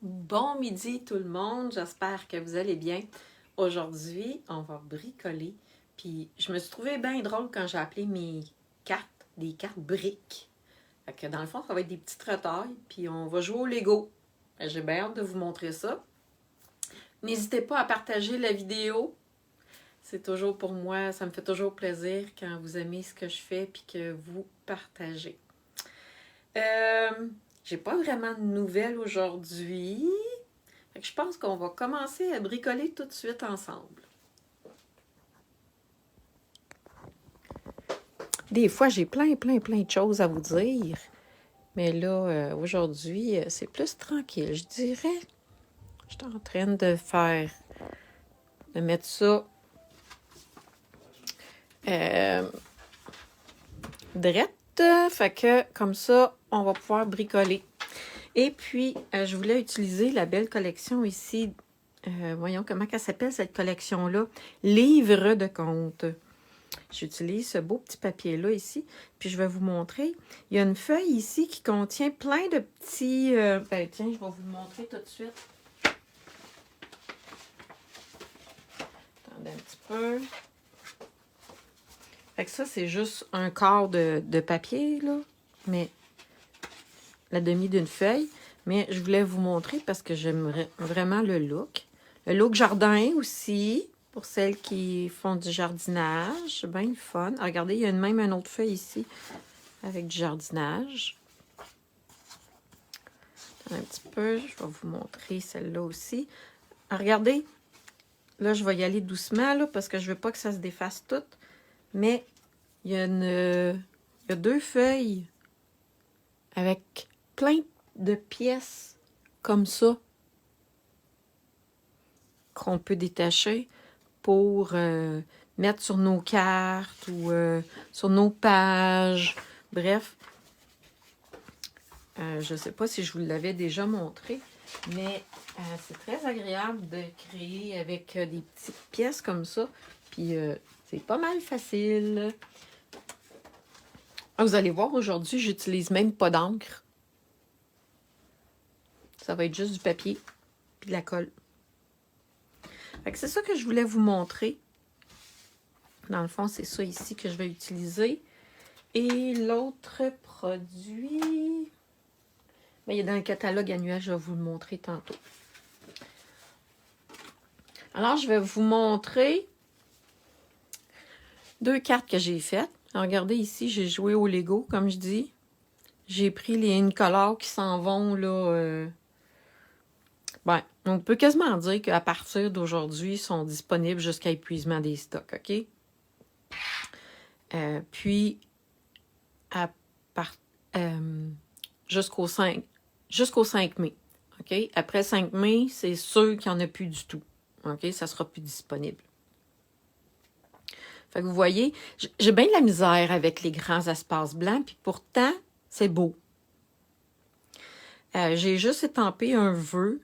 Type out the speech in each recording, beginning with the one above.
Bon midi tout le monde, j'espère que vous allez bien. Aujourd'hui, on va bricoler. Puis je me suis trouvée bien drôle quand j'ai appelé mes cartes, des cartes briques. Fait que dans le fond, ça va être des petites retailles, puis on va jouer au Lego. J'ai bien hâte de vous montrer ça. N'hésitez pas à partager la vidéo. C'est toujours pour moi, ça me fait toujours plaisir quand vous aimez ce que je fais puis que vous partagez. J'ai pas vraiment de nouvelles aujourd'hui. Fait que je pense qu'on va commencer à bricoler tout de suite ensemble. Des fois, j'ai plein de choses à vous dire. Mais là, aujourd'hui, c'est plus tranquille, je dirais. Je suis en train de mettre ça drette. Fait que, comme ça, on va pouvoir bricoler. Et puis, je voulais utiliser la belle collection ici. Voyons comment elle s'appelle cette collection-là. Livre de comptes. J'utilise ce beau petit papier-là ici. Puis je vais vous montrer. Il y a une feuille ici qui contient plein de petits... tiens, je vais vous le montrer tout de suite. Attendez un petit peu. Fait que ça, c'est juste un quart de papier, là. Mais la demi d'une feuille. Mais je voulais vous montrer parce que j'aimerais vraiment le look. Le look jardin aussi, pour celles qui font du jardinage. C'est bien le fun. Regardez, il y a même une autre feuille ici avec du jardinage. Un petit peu, je vais vous montrer celle-là aussi. Regardez, là, je vais y aller doucement là, parce que je ne veux pas que ça se défasse tout. Mais il y a deux feuilles avec plein de pièces comme ça qu'on peut détacher pour mettre sur nos cartes ou sur nos pages. Bref, je ne sais pas si je vous l'avais déjà montré, mais c'est très agréable de créer avec des petites pièces comme ça. Puis c'est pas mal facile. Vous allez voir, aujourd'hui, j'utilise même pas d'encre. Ça va être juste du papier puis de la colle. Fait que c'est ça que je voulais vous montrer. Dans le fond, c'est ça ici que je vais utiliser. Et l'autre produit... il est dans le catalogue annuel, je vais vous le montrer tantôt. Alors, je vais vous montrer deux cartes que j'ai faites. Alors, regardez ici, j'ai joué au Lego, comme je dis. J'ai pris les incolores qui s'en vont, là. On peut quasiment dire qu'à partir d'aujourd'hui, ils sont disponibles jusqu'à épuisement des stocks, OK? Puis, jusqu'au 5 mai. OK? Après 5 mai, c'est sûr qu'il n'y en a plus du tout. OK? Ça ne sera plus disponible. Fait que vous voyez, j'ai bien de la misère avec les grands espaces blancs, puis pourtant, c'est beau. J'ai juste étampé un vœu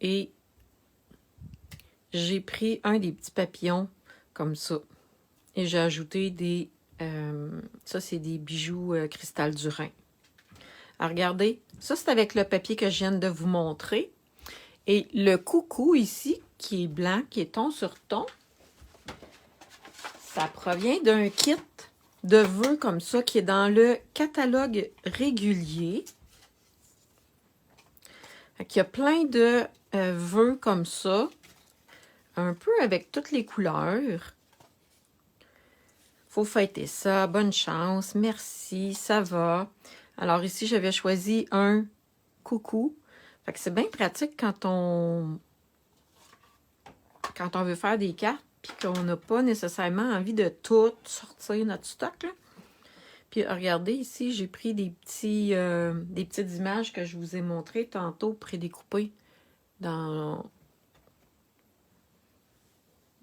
et j'ai pris un des petits papillons comme ça. Et j'ai ajouté des... ça, c'est des bijoux cristal du Rhin. Alors, regardez, ça, c'est avec le papier que je viens de vous montrer. Et le coucou ici, qui est blanc, qui est ton sur ton, ça provient d'un kit de vœux comme ça, qui est dans le catalogue régulier. Il y a plein de vœux comme ça, un peu avec toutes les couleurs. Faut fêter ça, bonne chance, merci, ça va. Alors ici, j'avais choisi un coucou. Fait que c'est bien pratique quand on veut faire des cartes puis qu'on n'a pas nécessairement envie de tout sortir notre stock, là. Puis regardez ici, j'ai pris des petites images que je vous ai montrées tantôt prédécoupées dans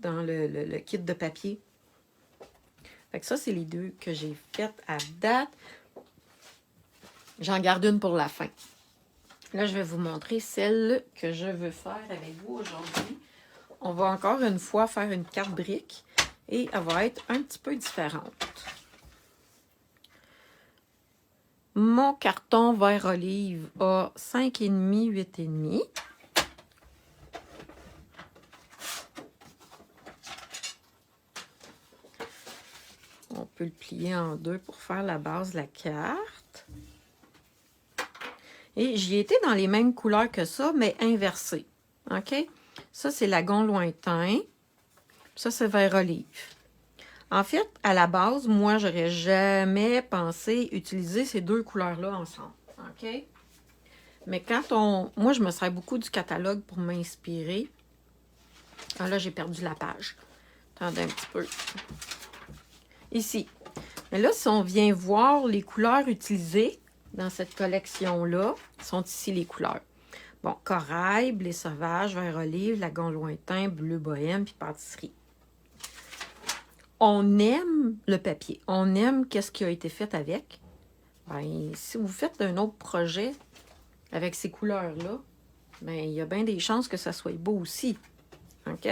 le kit de papier. Fait que ça, c'est les deux que j'ai faites à date. J'en garde une pour la fin. Là, je vais vous montrer celle que je veux faire avec vous aujourd'hui. On va encore une fois faire une carte brique et elle va être un petit peu différente. Mon carton vert olive a 5,5, 8,5. On peut le plier en deux pour faire la base de la carte. Et j'y étais dans les mêmes couleurs que ça, mais inversées. OK? Ça, c'est lagon lointain. Ça, c'est vert olive. En fait, à la base, moi, j'aurais jamais pensé utiliser ces deux couleurs-là ensemble. OK? Mais moi, je me sers beaucoup du catalogue pour m'inspirer. Ah, là, j'ai perdu la page. Attendez un petit peu. Ici. Mais là, si on vient voir les couleurs utilisées dans cette collection-là, sont ici les couleurs. Bon, corail, blé sauvage, vert olive, lagon lointain, bleu bohème, puis pâtisserie. On aime le papier. On aime qu'est-ce qui a été fait avec. Ben, si vous faites un autre projet avec ces couleurs-là, ben, il y a bien des chances que ça soit beau aussi. OK?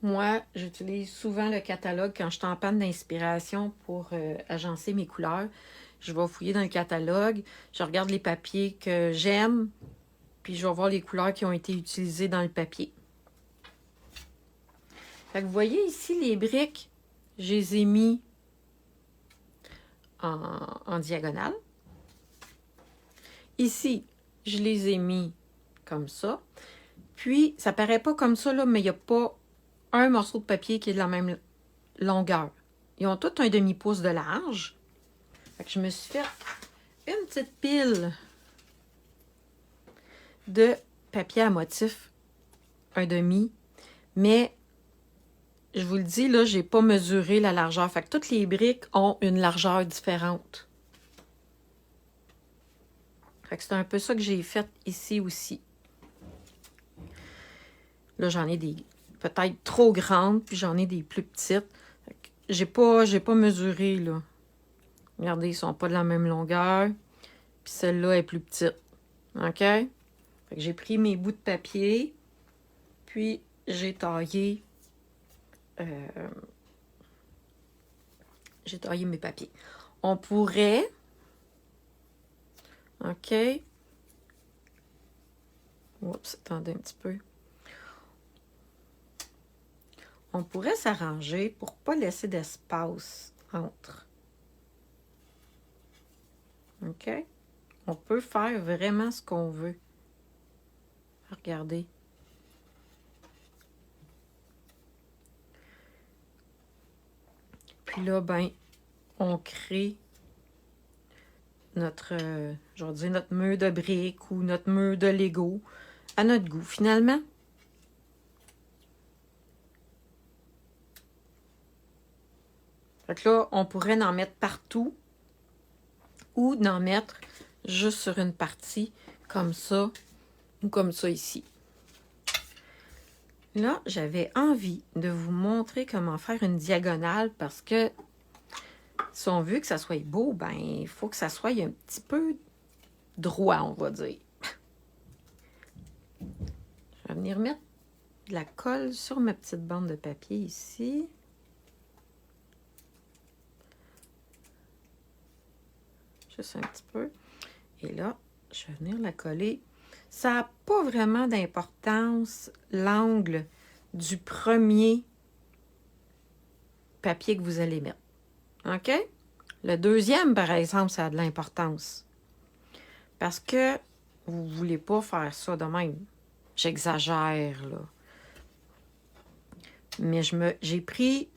Moi, j'utilise souvent le catalogue quand je suis en panne d'inspiration pour agencer mes couleurs. Je vais fouiller dans le catalogue, je regarde les papiers que j'aime, puis je vais voir les couleurs qui ont été utilisées dans le papier. Fait que vous voyez ici, les briques, je les ai mis en diagonale. Ici, je les ai mis comme ça. Puis, ça paraît pas comme ça, là, mais il n'y a pas un morceau de papier qui est de la même longueur. Ils ont tous un demi-pouce de large. Fait que je me suis fait une petite pile de papier à motif, un demi. Mais, je vous le dis, là, j'ai pas mesuré la largeur. Fait que toutes les briques ont une largeur différente. Fait que c'est un peu ça que j'ai fait ici aussi. Là, j'en ai des peut-être trop grandes, puis j'en ai des plus petites. J'ai pas mesuré, là. Regardez, ils sont pas de la même longueur. Puis celle-là est plus petite. OK? Fait que j'ai pris mes bouts de papier, puis j'ai taillé mes papiers. On pourrait... OK? Oups, attendez un petit peu. On pourrait s'arranger pour ne pas laisser d'espace entre. OK? On peut faire vraiment ce qu'on veut. Regardez. Puis là, ben, on crée notre, je vais dire, notre mur de briques ou notre mur de Lego à notre goût, finalement. Fait que là, on pourrait en mettre partout ou d'en mettre juste sur une partie comme ça ou comme ça ici. Là, j'avais envie de vous montrer comment faire une diagonale parce que si on veut que ça soit beau, ben il faut que ça soit un petit peu droit, on va dire. Je vais venir mettre de la colle sur ma petite bande de papier ici. Juste un petit peu. Et là, je vais venir la coller. Ça n'a pas vraiment d'importance, l'angle du premier papier que vous allez mettre. OK? Le deuxième, par exemple, ça a de l'importance. Parce que vous ne voulez pas faire ça de même. J'exagère, là. Mais j'ai pris...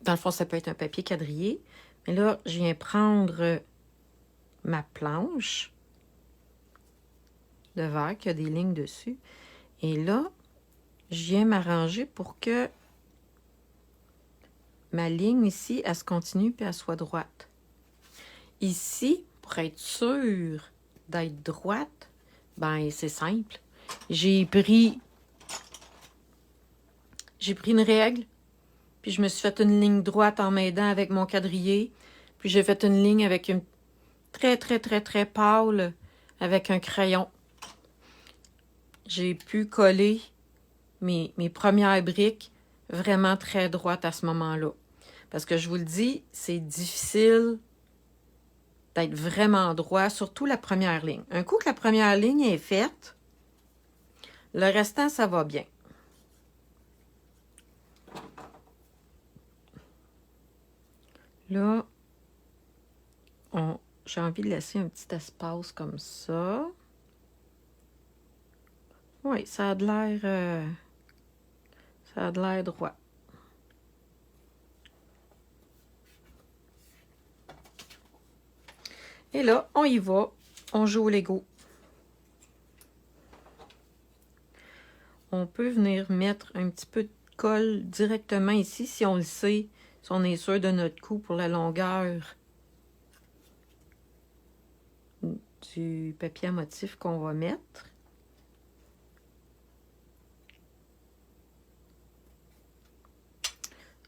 Dans le fond, ça peut être un papier quadrillé. Mais là, je viens prendre ma planche de verre qui a des lignes dessus. Et là, je viens m'arranger pour que ma ligne ici, elle se continue puis elle soit droite. Ici, pour être sûre d'être droite, ben c'est simple. J'ai pris une règle, puis je me suis fait une ligne droite en m'aidant avec mon quadrillé, puis j'ai fait une ligne avec une très, très, très, très pâle avec un crayon. J'ai pu coller mes premières briques vraiment très droites à ce moment-là. Parce que je vous le dis, c'est difficile d'être vraiment droit, surtout la première ligne. Un coup que la première ligne est faite, le restant, ça va bien. Là, j'ai envie de laisser un petit espace comme ça. Oui, ça a de l'air droit. Et là, on y va. On joue au Lego. On peut venir mettre un petit peu de colle directement ici, si on le sait, si on est sûr de notre coup pour la longueur du papier à motif qu'on va mettre.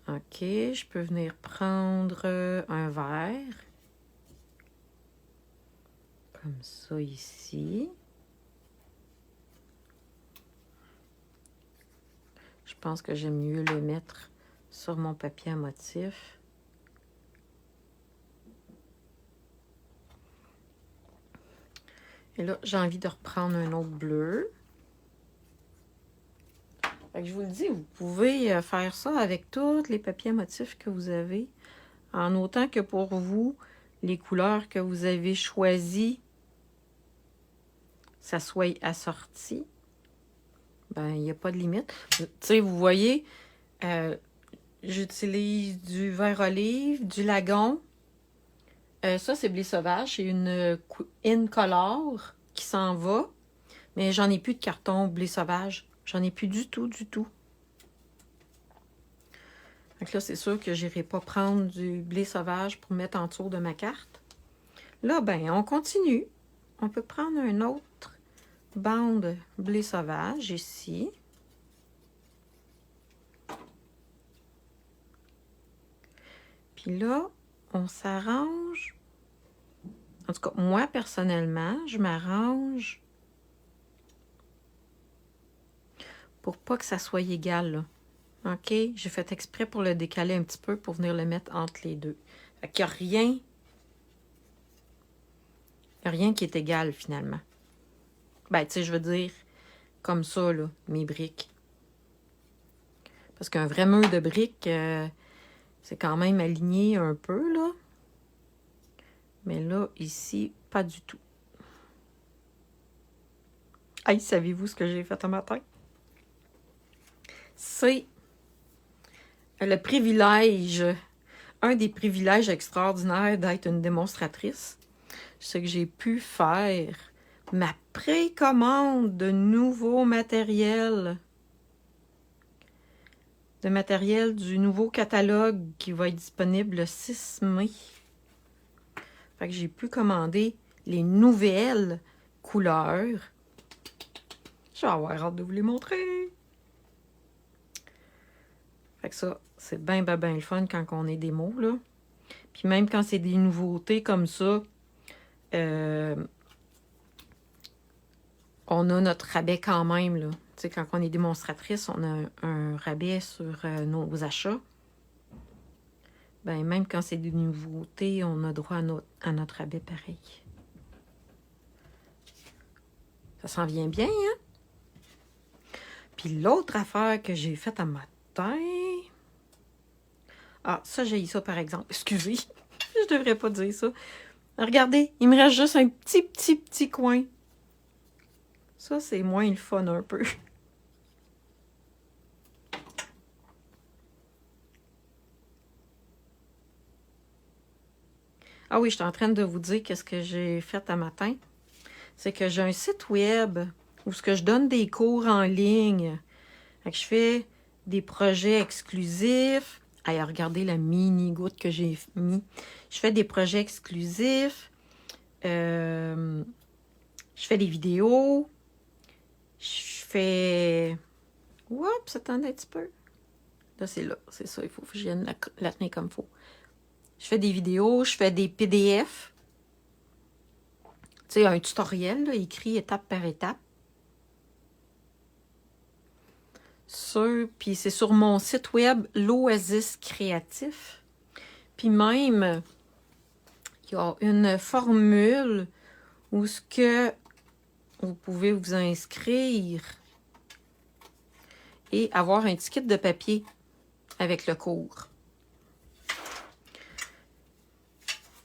OK, je peux venir prendre un verre. Comme ça ici. Je pense que j'aime mieux le mettre sur mon papier à motif. Et là, j'ai envie de reprendre un autre bleu. Fait que je vous le dis, vous pouvez faire ça avec tous les papiers à motif que vous avez, en autant que pour vous, les couleurs que vous avez choisies, ça soit assorti. Ben, il n'y a pas de limite. Tu sais, vous voyez, j'utilise du vert olive, du lagon. Ça, c'est blé sauvage. C'est une incolore qui s'en va. Mais j'en ai plus de carton blé sauvage. J'en ai plus du tout, du tout. Donc là, c'est sûr que je n'irai pas prendre du blé sauvage pour mettre en dessous de ma carte. Là, ben, on continue. On peut prendre un autre bande blé sauvage ici. Puis là, on s'arrange. En tout cas, moi, personnellement, je m'arrange pour pas que ça soit égal, là. OK? J'ai fait exprès pour le décaler un petit peu pour venir le mettre entre les deux. Fait qu'il n'y a rien... rien qui est égal, finalement. Ben, tu sais, je veux dire, comme ça, là, mes briques. Parce qu'un vrai mur de briques, c'est quand même aligné un peu, là. Mais là, ici, pas du tout. Hey, savez-vous ce que j'ai fait un matin? C'est le privilège, un des privilèges extraordinaires d'être une démonstratrice. C'est que j'ai pu faire ma précommande de nouveau matériel. De matériel du nouveau catalogue qui va être disponible le 6 mai. Fait que j'ai pu commander les nouvelles couleurs. Je vais avoir hâte de vous les montrer. Fait que ça, c'est bien le fun quand on est démo, là. Puis même quand c'est des nouveautés comme ça, on a notre rabais quand même, là. Tu sais, quand on est démonstratrice, on a un rabais sur nos achats. Ben, même quand c'est des nouveautés, on a droit à notre rabais pareil. Ça s'en vient bien, hein? Puis l'autre affaire que j'ai faite un matin... Ah, ça, j'ai eu ça, par exemple. Excusez, je devrais pas dire ça. Regardez, il me reste juste un petit coin. Ça, c'est moins le fun un peu. Ah oui, je suis en train de vous dire qu'est-ce que j'ai fait un matin. C'est que j'ai un site web où ce que je donne des cours en ligne. Fait que je fais des projets exclusifs. Allez, regardez la mini goutte que j'ai mis. Je fais des projets exclusifs. Je fais des vidéos. Je fais... Oups, attendez un petit peu. Là, c'est là. C'est ça, il faut que je vienne la tenir comme il faut. Je fais des vidéos, je fais des PDF. Tu sais, un tutoriel là, écrit étape par étape. Puis c'est sur mon site web, l'Oasis Créatif. Puis même, il y a une formule où ce que vous pouvez vous inscrire et avoir un ticket de papier avec le cours.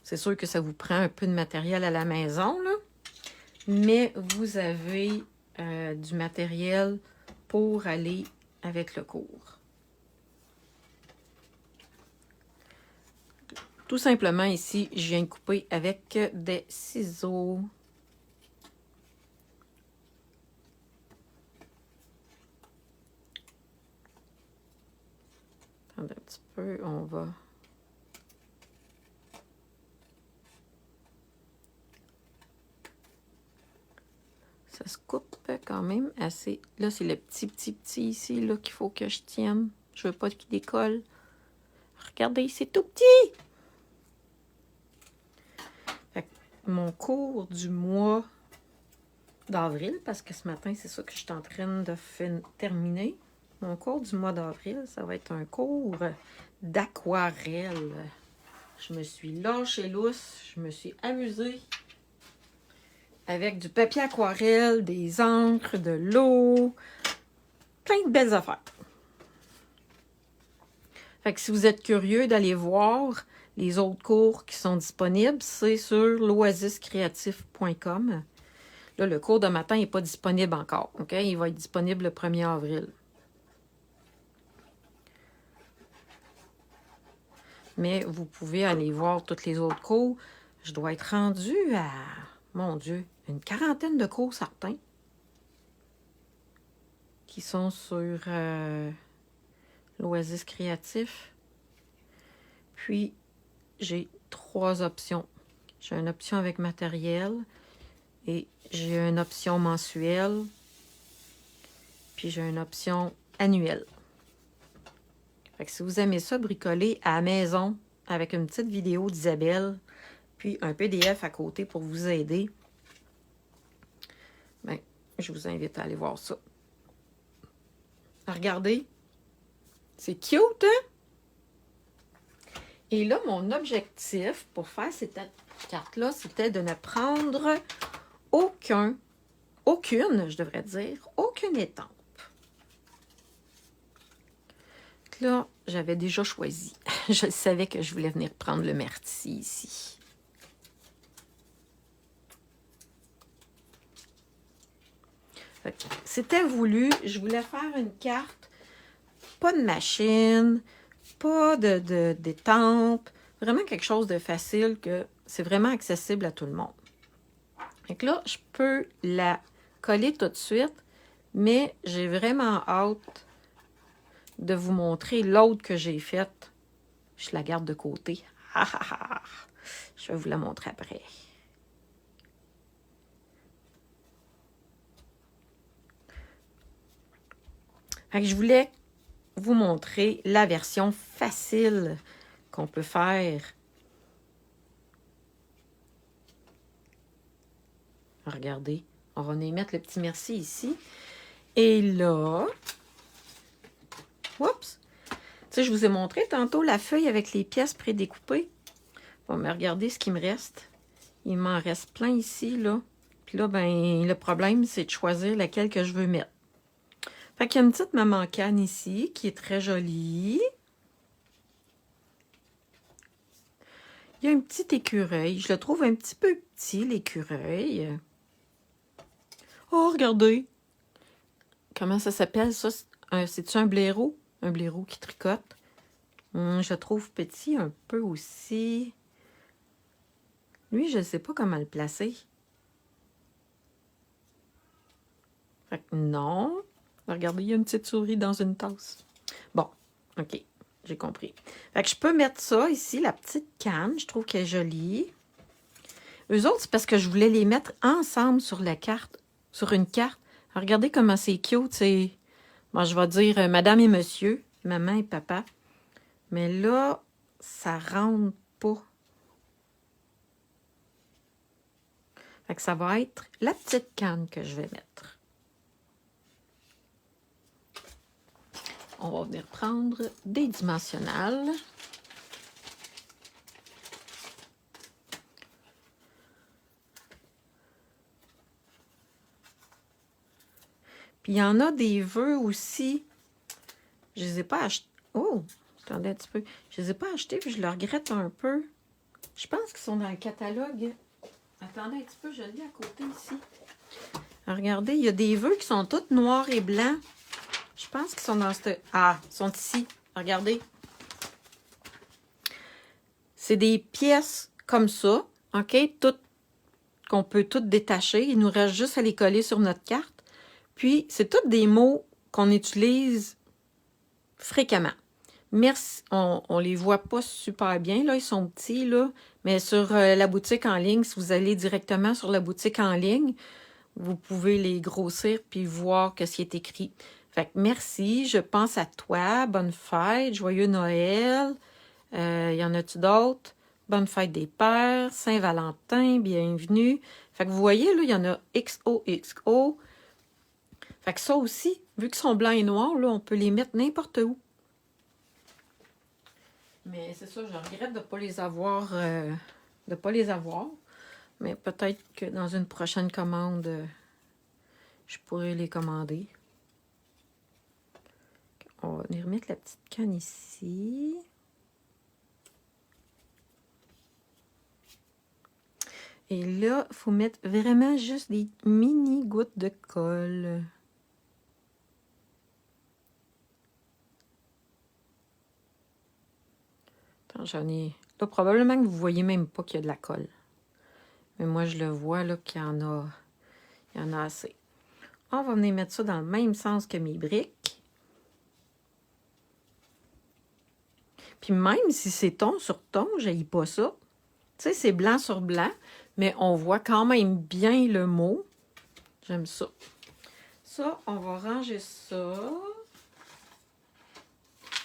C'est sûr que ça vous prend un peu de matériel à la maison, là, mais vous avez du matériel pour aller avec le cours. Tout simplement ici, je viens de couper avec des ciseaux. Attendez un petit peu, on va... Ça se coupe quand même assez. Là, c'est le petit ici là qu'il faut que je tienne. Je veux pas qu'il décolle. Regardez, c'est tout petit! Fait que mon cours du mois d'avril, parce que ce matin, c'est ça que je suis en train de terminer. Mon cours du mois d'avril, ça va être un cours d'aquarelle. Je me suis lâchée lousse, je me suis amusée avec du papier aquarelle, des encres, de l'eau, plein de belles affaires. Fait que si vous êtes curieux d'aller voir les autres cours qui sont disponibles, c'est sur loisiscreatif.com. Là, le cours de matin n'est pas disponible encore. OK? Il va être disponible le 1er avril. Mais vous pouvez aller voir tous les autres cours. Je dois être rendue à, mon Dieu, une quarantaine de cours certains qui sont sur Loisir Créatif. Puis, j'ai 3 options. J'ai une option avec matériel et j'ai une option mensuelle. Puis, j'ai une option annuelle. Fait que si vous aimez ça, bricoler à la maison avec une petite vidéo d'Isabelle, puis un PDF à côté pour vous aider, bien, je vous invite à aller voir ça. Regardez, c'est cute, hein? Et là, mon objectif pour faire cette carte-là, c'était de ne prendre aucune, je devrais dire, aucune étampe. Là, j'avais déjà choisi. Je savais que je voulais venir prendre le myrtille ici. C'était voulu. Je voulais faire une carte. Pas de machine, pas d'étampe. Vraiment quelque chose de facile, que c'est vraiment accessible à tout le monde. Donc là, je peux la coller tout de suite, mais j'ai vraiment hâte de vous montrer l'autre que j'ai faite. Je la garde de côté. Je vais vous la montrer après. Fait que je voulais vous montrer la version facile qu'on peut faire. Regardez, on va y mettre le petit merci ici. Et là, oups! Tu sais, je vous ai montré tantôt la feuille avec les pièces prédécoupées. Bon, mais regardez ce qui me reste. Il m'en reste plein ici, là. Puis là, ben, le problème, c'est de choisir laquelle que je veux mettre. Fait qu'il y a une petite maman canne ici, qui est très jolie. Il y a un petit écureuil. Je le trouve un petit peu petit, l'écureuil. Oh, regardez! Comment ça s'appelle, ça? C'est-tu un blaireau? Un blaireau qui tricote. Je le trouve petit un peu aussi. Lui, je ne sais pas comment le placer. Fait que non. Regardez, il y a une petite souris dans une tasse. Bon, OK, j'ai compris. Fait que je peux mettre ça ici, la petite canne. Je trouve qu'elle est jolie. Eux autres, c'est parce que je voulais les mettre ensemble sur la carte, sur une carte. Alors, regardez comment c'est cute. C'est, moi, je vais dire madame et monsieur, maman et papa. Mais là, ça rentre pas. Fait que ça va être la petite canne que je vais mettre. On va venir prendre des dimensionnels. Puis il y en a des vœux aussi. Je les ai pas achetés. Oh! Attendez un petit peu. Je les ai pas achetés, puis je le regrette un peu. Je pense qu'ils sont dans le catalogue. Attendez un petit peu, je lis à côté ici. Regardez, il y a des vœux qui sont tous noirs et blancs. Je pense qu'ils sont dans ce... Ah, ils sont ici. Regardez. C'est des pièces comme ça, OK? Toutes, qu'on peut toutes détacher. Il nous reste juste à les coller sur notre carte. Puis, c'est tous des mots qu'on utilise fréquemment. Merci. On les voit pas super bien, là. Ils sont petits, là. Mais sur la boutique en ligne, si vous allez directement sur la boutique en ligne, vous pouvez les grossir puis voir ce qui est écrit. Fait que merci, je pense à toi. Bonne fête, joyeux Noël. Y en a-tu d'autres? Bonne fête des pères, Saint-Valentin, bienvenue. Fait que vous voyez, là, il y en a XOXO. Fait que ça aussi, vu qu'ils sont blancs et noirs, là, on peut les mettre n'importe où. Mais c'est ça, je regrette de ne pas les avoir. Mais peut-être que dans une prochaine commande, je pourrais les commander. On va venir mettre la petite canne ici. Et là, il faut mettre vraiment juste des mini gouttes de colle. Attends, j'en ai... Là, probablement que vous ne voyez même pas qu'il y a de la colle. Mais moi, je le vois, là, qu'il y en a... Il y en a assez. On va venir mettre ça dans le même sens que mes briques. Puis même si c'est ton sur ton, je n'haïs pas ça. Tu sais, c'est blanc sur blanc, mais on voit quand même bien le mot. J'aime ça. Ça, on va ranger ça.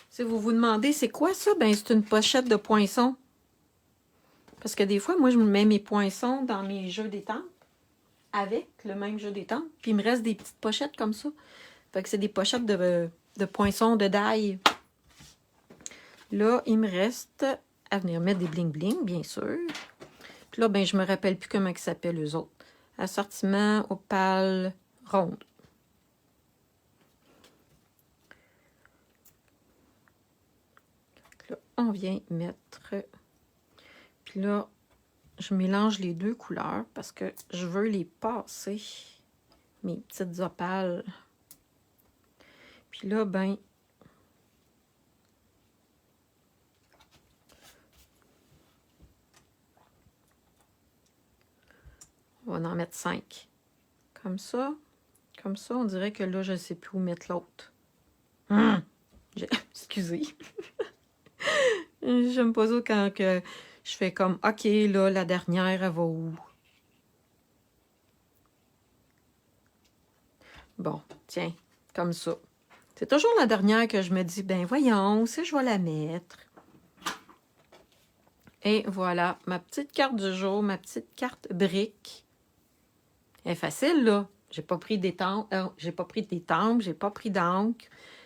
Si vous vous demandez, c'est quoi ça? Ben, c'est une pochette de poinçons. Parce que des fois, moi, je me mets mes poinçons dans mes jeux d'étampes avec le même jeu d'étampes. Puis il me reste des petites pochettes comme ça. Fait que c'est des pochettes de poinçons de daille. Là, il me reste à venir mettre des bling-bling, bien sûr. Puis là, ben, je me rappelle plus comment ils s'appellent eux autres. Assortiment, opale, ronde. Là, on vient mettre... Puis là, je mélange les deux couleurs parce que je veux les passer, mes petites opales. Puis là, ben... On va en mettre 5. Comme ça. Comme ça, on dirait que là, je ne sais plus où mettre l'autre. Excusez. J'aime pas ça quand que je fais comme, OK, là, la dernière, elle va où? Bon, tiens, comme ça. C'est toujours la dernière que je me dis, ben voyons, si je vais la mettre. Et voilà, ma petite carte du jour, ma petite carte brique. Elle est facile, là. J'ai pas pris d'étampe, j'ai pas pris d'encre.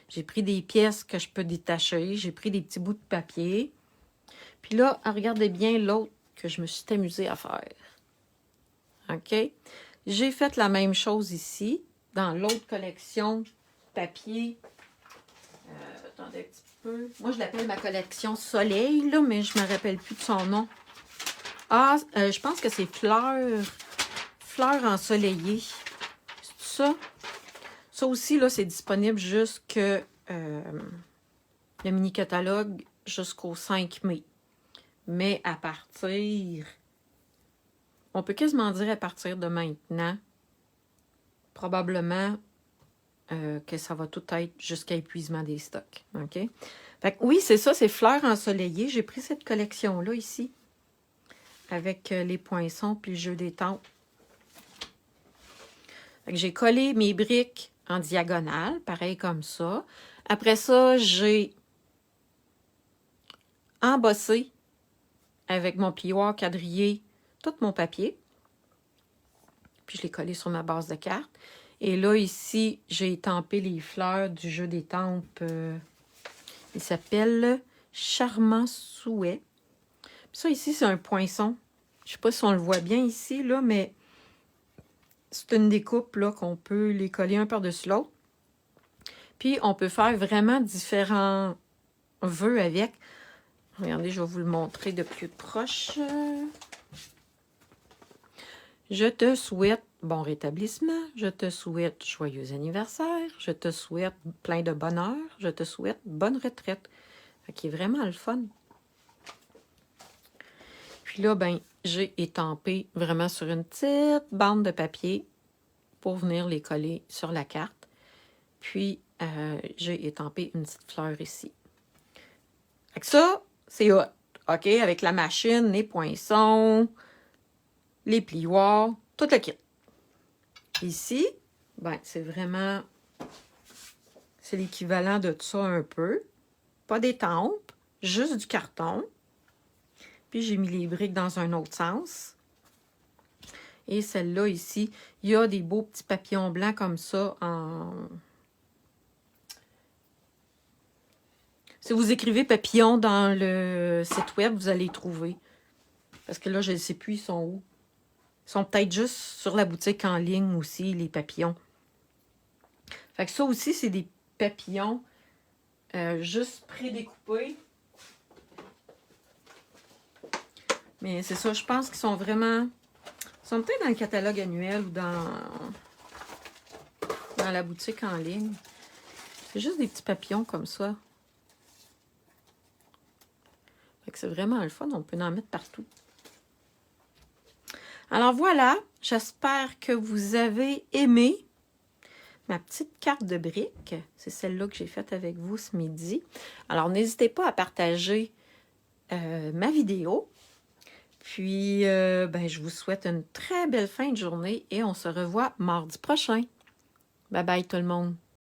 J'ai pris des pièces que je peux détacher. J'ai pris des petits bouts de papier. Puis là, regardez bien l'autre que je me suis amusée à faire. OK? J'ai fait la même chose ici, dans l'autre collection papier. Attendez un petit peu. Moi, je l'appelle ma collection Soleil, là, mais je ne me rappelle plus de son nom. Ah, je pense que c'est Fleurs ensoleillées. C'est ça? Ça aussi, là, c'est disponible jusque le mini-catalogue jusqu'au 5 mai. Mais à partir... On peut quasiment dire à partir de maintenant, probablement que ça va tout être jusqu'à épuisement des stocks. OK? Fait que oui, c'est ça, c'est Fleurs ensoleillées. J'ai pris cette collection-là ici, avec les poinçons puis le jeu d'étampes. J'ai collé mes briques en diagonale, pareil comme ça. Après ça, j'ai embossé avec mon plioir quadrillé tout mon papier. Puis je l'ai collé sur ma base de carte. Et là, ici, j'ai étampé les fleurs du jeu d'étampes. Il s'appelle Charmant Souhait. Puis ça, ici, c'est un poinçon. Je ne sais pas si on le voit bien ici, là, mais c'est une découpe là, qu'on peut les coller un par-dessus l'autre. Puis, on peut faire vraiment différents vœux avec. Regardez, je vais vous le montrer de plus proche. Je te souhaite bon rétablissement. Je te souhaite joyeux anniversaire. Je te souhaite plein de bonheur. Je te souhaite bonne retraite. Fait qu'il est vraiment le fun. Puis là, ben, j'ai étampé vraiment sur une petite bande de papier pour venir les coller sur la carte. Puis, j'ai étampé une petite fleur ici. Fait que ça, c'est hot. OK? Avec la machine, les poinçons, les plioirs, tout le kit. Ici, ben, c'est vraiment... C'est l'équivalent de ça un peu. Pas d'étampe, juste du carton. Puis, j'ai mis les briques dans un autre sens. Et celle-là, ici, il y a des beaux petits papillons blancs comme ça en... Si vous écrivez papillons dans le site web, vous allez les trouver. Parce que là, je ne sais plus, ils sont où. Ils sont peut-être juste sur la boutique en ligne aussi, les papillons. Fait que ça aussi, c'est des papillons juste prédécoupés. Mais c'est ça, je pense qu'ils sont vraiment... Ils sont peut-être dans le catalogue annuel ou dans la boutique en ligne. C'est juste des petits papillons comme ça. Fait que c'est vraiment le fun, on peut en mettre partout. Alors voilà, j'espère que vous avez aimé ma petite carte de briques. C'est celle-là que j'ai faite avec vous ce midi. Alors n'hésitez pas à partager ma vidéo. Puis, ben, je vous souhaite une très belle fin de journée et on se revoit mardi prochain. Bye bye tout le monde.